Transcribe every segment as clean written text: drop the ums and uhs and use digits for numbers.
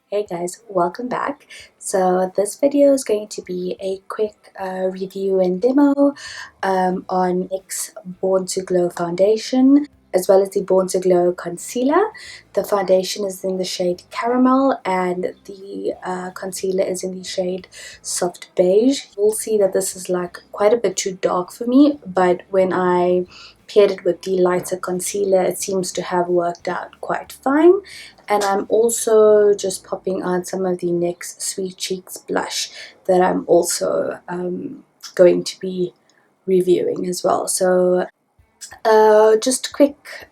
Hey guys, welcome back. So this video is going to be a quick review and demo on NYX Born to Glow foundation as well as the Born to Glow concealer. The foundation is in the shade Caramel and the concealer is in the shade Soft Beige. You'll see that this is like quite a bit too dark for me, but when I paired it with the lighter concealer, it seems to have worked out quite fine. And I'm also just popping on some of the NYX Sweet Cheeks blush that I'm also going to be reviewing as well. So just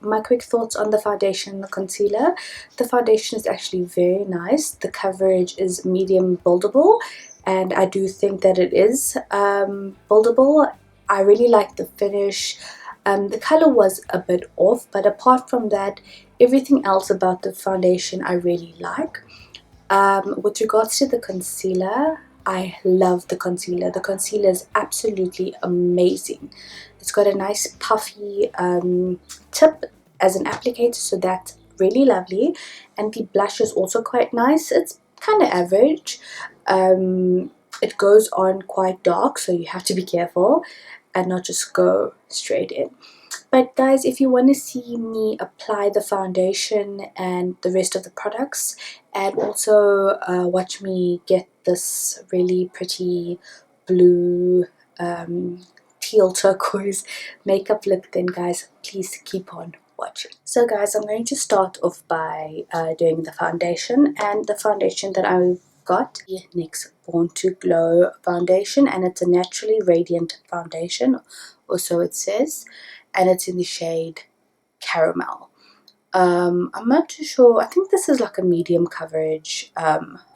my quick thoughts on the foundation and the concealer. The foundation is actually very nice. The coverage is medium buildable, and I do think that it is buildable. I really like the finish. The color was a bit off, but apart from that, everything else about the foundation I really like. With regards to the concealer, I love the concealer. The concealer is absolutely amazing. It's got a nice puffy tip as an applicator, so that's really lovely. And the blush is also quite nice. It's kind of average. It goes on quite dark, so you have to be careful and not just go straight in. But guys, if you want to see me apply the foundation and the rest of the products, and also watch me get this really pretty blue teal turquoise makeup look, then guys, please keep on watching. So guys, I'm going to start off by doing the foundation, and the foundation that I've got the NYX Born to Glow foundation, and it's a naturally radiant foundation, or so it says, and it's in the shade Caramel. I'm not too sure. I think this is like a medium coverage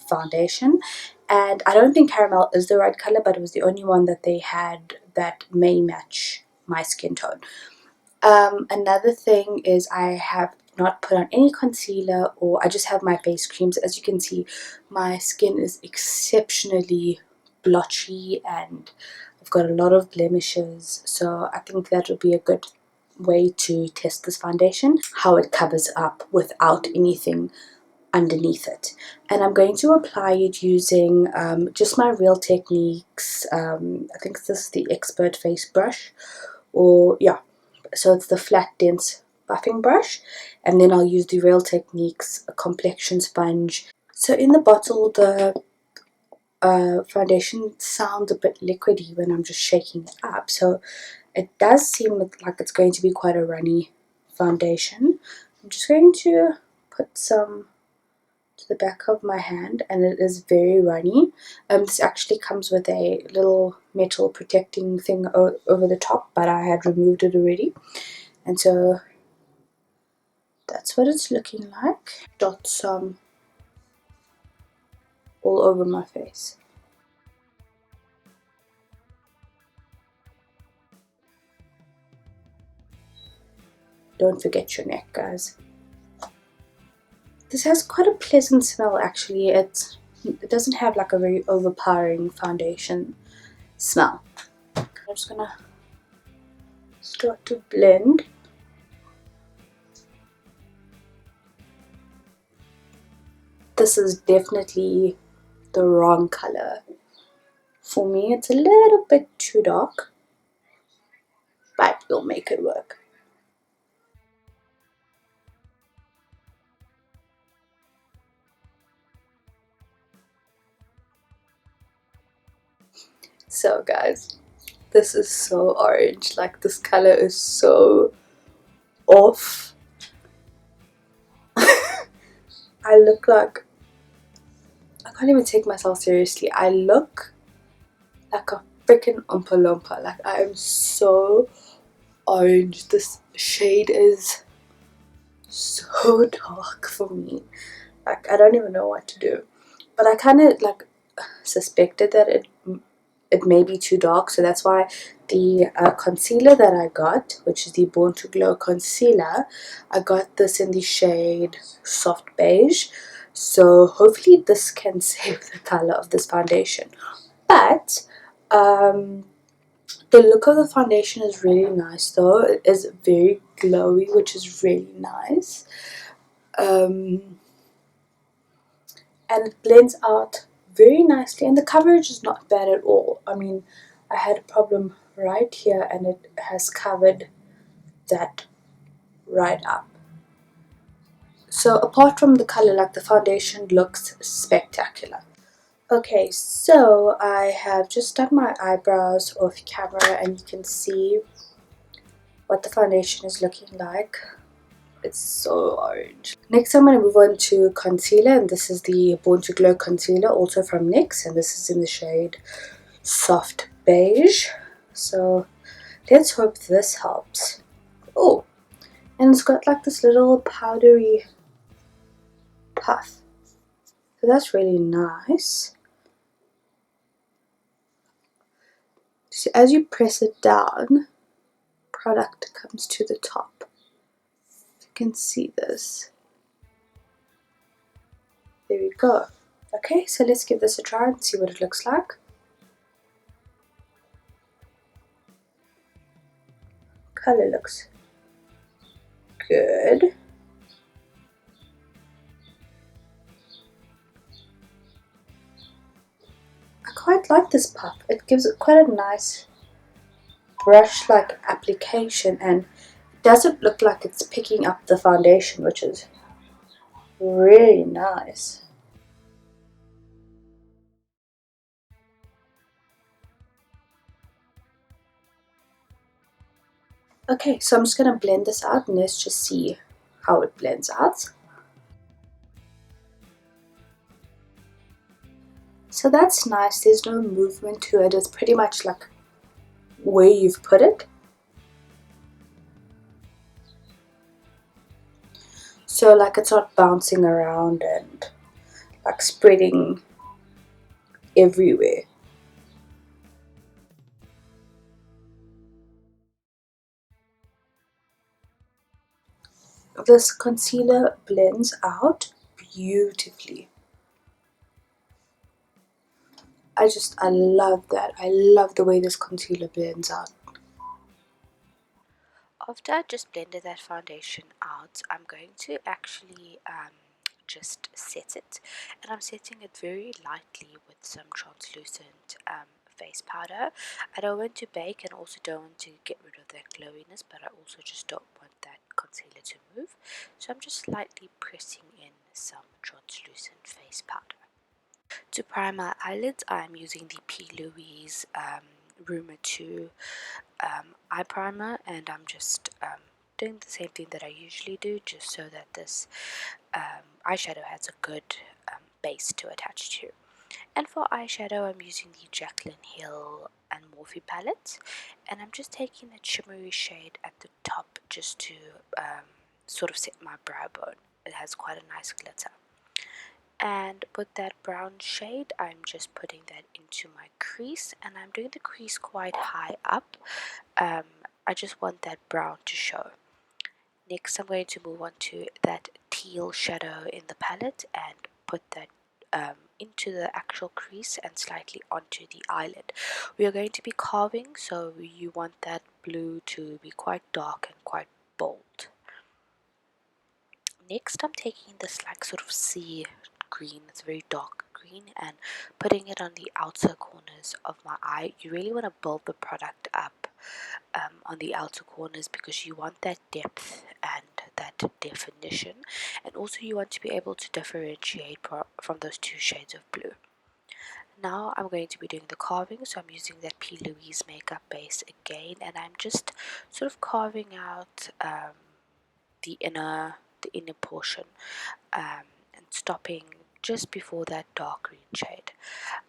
foundation, and I don't think Caramel is the right color, but it was the only one that they had that may match my skin tone. Another thing is I have not put on any concealer, or I just have my face creams. As you can see, my skin is exceptionally blotchy and I've got a lot of blemishes, so I think that would be a good way to test this foundation, how it covers up without anything underneath it. And I'm going to apply it using just my Real Techniques, I think this is the Expert Face brush, or yeah, so it's the flat dense buffing brush, and then I'll use the Real Techniques complexion sponge. So in the bottle, the foundation sounds a bit liquidy when I'm just shaking it up, so it does seem like it's going to be quite a runny foundation. I'm just going to put some to the back of my hand, and it is very runny. This actually comes with a little metal protecting thing over the top, but I had removed it already, and so that's what it's looking like. Dot some all over my face. Don't forget your neck, guys. This has quite a pleasant smell actually. It doesn't have like a very overpowering foundation smell. I'm just gonna start to blend. This is definitely the wrong color for me. It's a little bit too dark, but we'll make it work. So guys, this is so orange. Like, this color is so off. I look like, I can't even take myself seriously. I look like a freaking Oompa Loompa. Like, I am so orange. This shade is so dark for me. Like, I don't even know what to do. But I kind of like suspected that it may be too dark, so that's why the concealer that I got, which is the Born to Glow concealer, I got this in the shade Soft Beige. So hopefully this can save the color of this foundation. But the look of the foundation is really nice though. It is very glowy, which is really nice. and it blends out very nicely, and the coverage is not bad at all. I mean, I had a problem right here and it has covered that right up. So apart from the color, like, the foundation looks spectacular. Okay, so I have just done my eyebrows off camera and you can see what the foundation is looking like. It's so orange. Next I'm going to move on to concealer, and this is the Born to Glow concealer, also from NYX, and this is in the shade Soft Beige. So let's hope this helps. Oh, and it's got like this little powdery puff. So that's really nice. So as you press it down, product comes to the top. You can see this. There we go. Okay, so let's give this a try and see what it looks like. Color looks good. I quite like this puff. It gives it quite a nice brush-like application, and it doesn't look like it's picking up the foundation, which is really nice. Okay, so I'm just going to blend this out and let's just see how it blends out. So that's nice. There's no movement to it. It's pretty much like where you've put it. So like it's not bouncing around and like spreading everywhere. This concealer blends out beautifully. I love that. I love the way this concealer blends out. After I just blended that foundation out, I'm going to actually just set it, and I'm setting it very lightly with some translucent face powder. I don't want to bake and also don't want to get rid of that glowiness, but I also just don't want that concealer to move, so I'm just lightly pressing in some translucent face powder. To prime my eyelids, I'm using the p.louise Rumor 2 eye primer, and I'm just doing the same thing that I usually do, just so that this eyeshadow has a good base to attach to. And for eyeshadow, I'm using the Jacklyn Hill and Morphe palette, and I'm just taking that shimmery shade at the top just to sort of set my brow bone. It has quite a nice glitter. And with that brown shade, I'm just putting that into my crease, and I'm doing the crease quite high up. I just want that brown to show. Next, I'm going to move on to that teal shadow in the palette and put that into the actual crease and slightly onto the eyelid. We are going to be carving, so you want that blue to be quite dark and quite bold. Next, I'm taking this like sort of sea green, it's very dark green, and putting it on the outer corners of my eye. You really want to build the product up on the outer corners because you want that depth and that definition, and also you want to be able to differentiate from those two shades of blue. Now I'm going to be doing the carving, so I'm using that p.louise makeup base again, and I'm just sort of carving out the inner portion and stopping just before that dark green shade.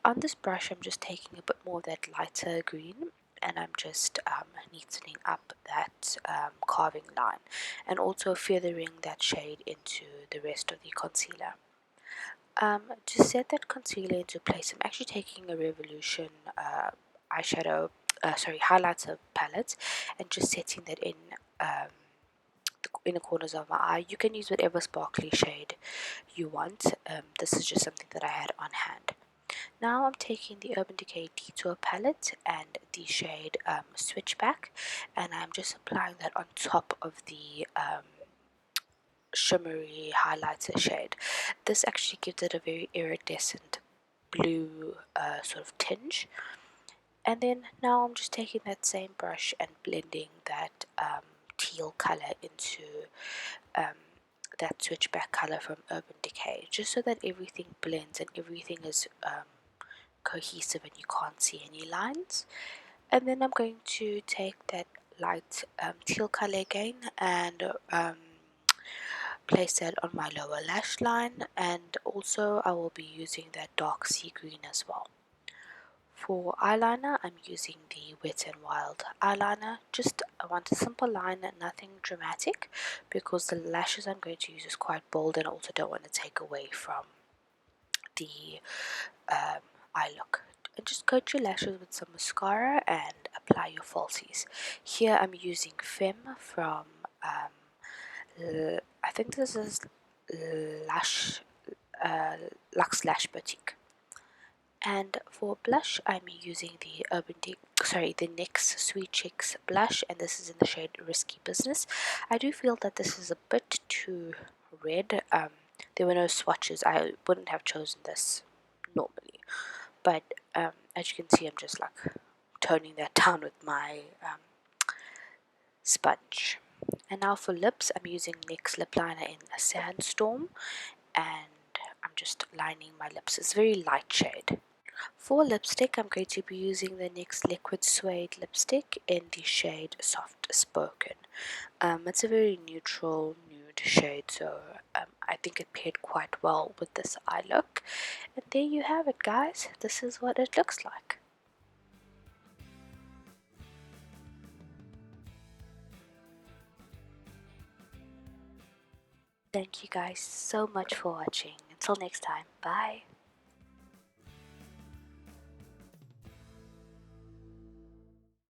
On this brush, I'm just taking a bit more of that lighter green, and I'm just neatening up that carving line and also feathering that shade into the rest of the concealer. To set that concealer into place, I'm actually taking a Revolution highlighter palette and just setting that in the inner corners of my eye. You can use whatever sparkly shade you want. This is just something that I had on hand. Now I'm taking the Urban Decay Detour palette and the shade Switchback, and I'm just applying that on top of the shimmery highlighter shade. This actually gives it a very iridescent blue sort of tinge. And then now I'm just taking that same brush and blending that teal color into that switchback color from Urban Decay, just so that everything blends and everything is cohesive and you can't see any lines. And then I'm going to take that light teal color again and place that on my lower lash line, and also I will be using that dark sea green as well. For eyeliner, I'm using the Wet n Wild eyeliner. Just I want a simple line, nothing dramatic, because the lashes I'm going to use is quite bold, and I also don't want to take away from the eye look. And just coat your lashes with some mascara and apply your falsies. Here I'm using Femme from I think this is Lush Luxe Lash Boutique. And for blush, I'm using the the NYX Sweet Chicks blush, and this is in the shade Risky Business. I do feel that this is a bit too red. There were no swatches. I wouldn't have chosen this normally, but as you can see, I'm just like toning that down with my sponge. And now for lips, I'm using NYX lip liner in a Sandstorm, and I'm just lining my lips. It's a very light shade. For lipstick, I'm going to be using the NYX Liquid Suede lipstick in the shade Soft Spoken. It's a very neutral nude shade, so I think it paired quite well with this eye look. And there you have it, guys. This is what it looks like. Thank you guys so much for watching. Until next time, bye.